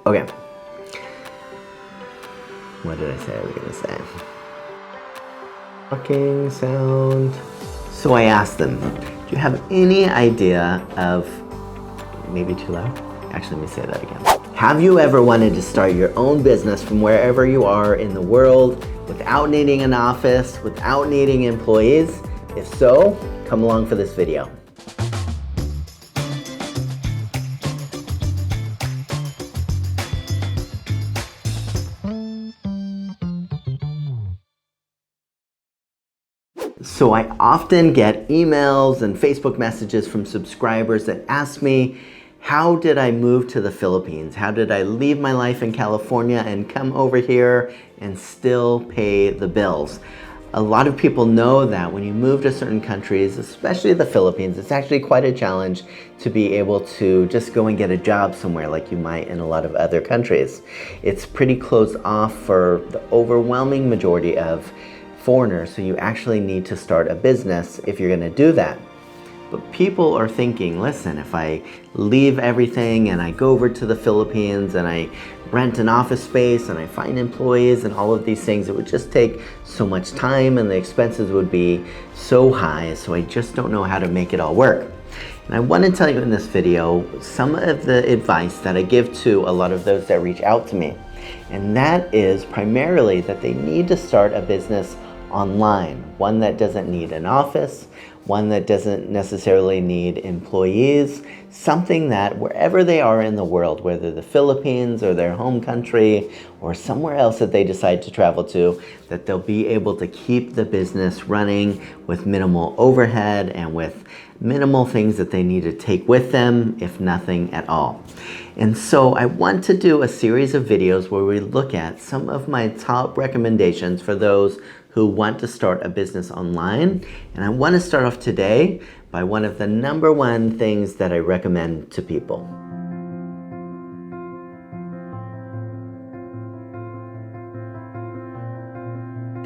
Okay. What did I say I was gonna say? Talking sound. So I asked them, do you have any idea of, maybe too loud? Actually, let me say that again. Have you ever wanted to start your own business from wherever you are in the world without needing an office, without needing employees? If so, come along for this video. So I often get emails and Facebook messages from subscribers that ask me, how did I move to the Philippines? How did I leave my life in California and come over here and still pay the bills? A lot of people know that when you move to certain countries, especially the Philippines, it's actually quite a challenge to be able to just go and get a job somewhere like you might in a lot of other countries. It's pretty closed off for the overwhelming majority of foreigners, so you actually need to start a business if you're going to do that. But people are thinking, listen, if I leave everything and I go over to the Philippines and I rent an office space and I find employees and all of these things, it would just take so much time and the expenses would be so high, so I just don't know how to make it all work. And I want to tell you in this video some of the advice that I give to a lot of those that reach out to me. And that is primarily that they need to start a business online, one that doesn't need an office, one that doesn't necessarily need employees, something that wherever they are in the world, whether the Philippines or their home country or somewhere else that they decide to travel to, that they'll be able to keep the business running with minimal overhead and with minimal things that they need to take with them, if nothing at all. And so I want to do a series of videos where we look at some of my top recommendations for those who want to start a business online. And I want to start off today by one of the number one things that I recommend to people.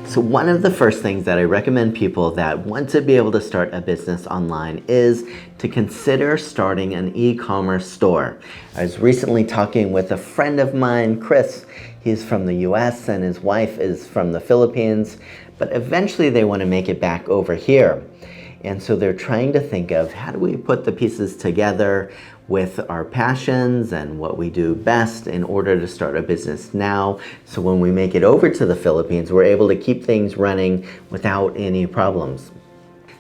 So one of the first things that I recommend people that want to be able to start a business online is to consider starting an e-commerce store. I was recently talking with a friend of mine, Chris. He's from the US and his wife is from the Philippines, but eventually they want to make it back over here. And so they're trying to think of how do we put the pieces together with our passions and what we do best in order to start a business now. So when we make it over to the Philippines, we're able to keep things running without any problems.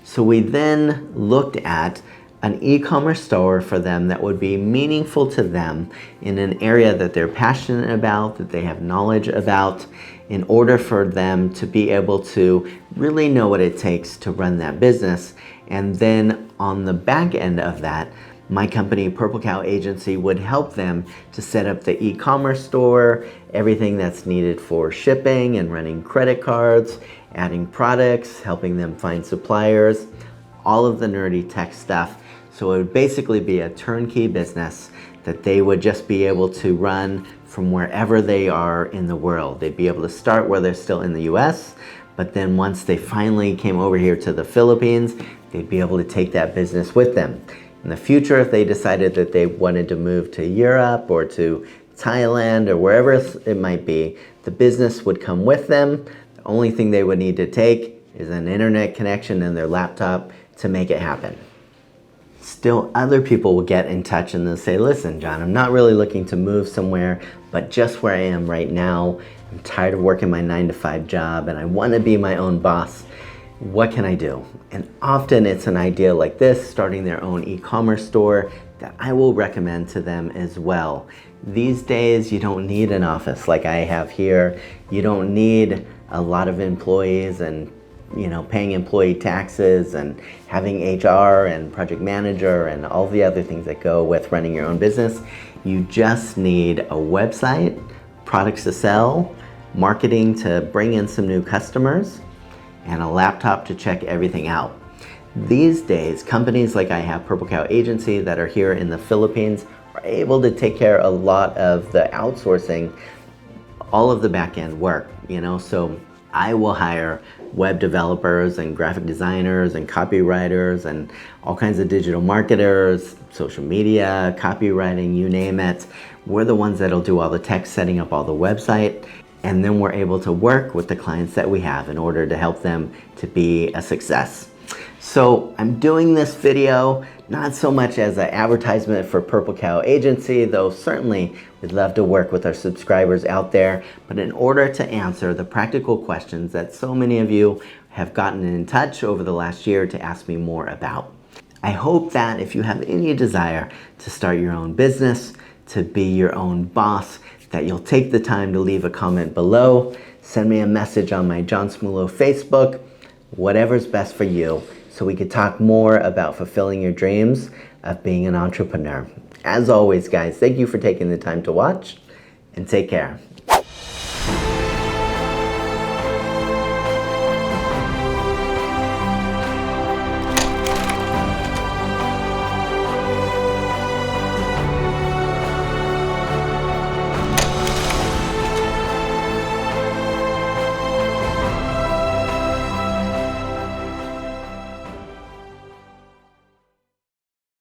So we then looked at an e-commerce store for them that would be meaningful to them in an area that they're passionate about, that they have knowledge about, in order for them to be able to really know what it takes to run that business. And then on the back end of that, my company, Purple Cow Agency, would help them to set up the e-commerce store, everything that's needed for shipping and running credit cards, adding products, helping them find suppliers, all of the nerdy tech stuff. So it would basically be a turnkey business that they would just be able to run from wherever they are in the world. They'd be able to start where they're still in the US, but then once they finally came over here to the Philippines, they'd be able to take that business with them. In the future, if they decided that they wanted to move to Europe or to Thailand or wherever it might be, the business would come with them. The only thing they would need to take is an internet connection and their laptop to make it happen. Still, other people will get in touch and they'll say, listen, John, I'm not really looking to move somewhere, but just where I am right now, I'm tired of working my 9-to-5 job and I want to be my own boss. What can I do? And often it's an idea like this, starting their own e-commerce store, that I will recommend to them as well. These days, you don't need an office like I have here. You don't need a lot of employees and paying employee taxes and having HR and project manager and all the other things that go with running your own business. You just need a website, products to sell, marketing to bring in some new customers, and a laptop to check everything out. These days, companies like I have, Purple Cow Agency, that are here in the Philippines, are able to take care of a lot of the outsourcing, all of the back end work, so I will hire web developers and graphic designers and copywriters and all kinds of digital marketers, social media, copywriting, you name it. We're the ones that'll do all the tech, setting up all the website, and then we're able to work with the clients that we have in order to help them to be a success. So I'm doing this video not so much as an advertisement for Purple Cow Agency, though certainly we'd love to work with our subscribers out there, but in order to answer the practical questions that so many of you have gotten in touch over the last year to ask me more about. I hope that if you have any desire to start your own business, to be your own boss, that you'll take the time to leave a comment below, send me a message on my John Smulo Facebook, whatever's best for you, so we could talk more about fulfilling your dreams of being an entrepreneur. As always, guys, thank you for taking the time to watch, and take care.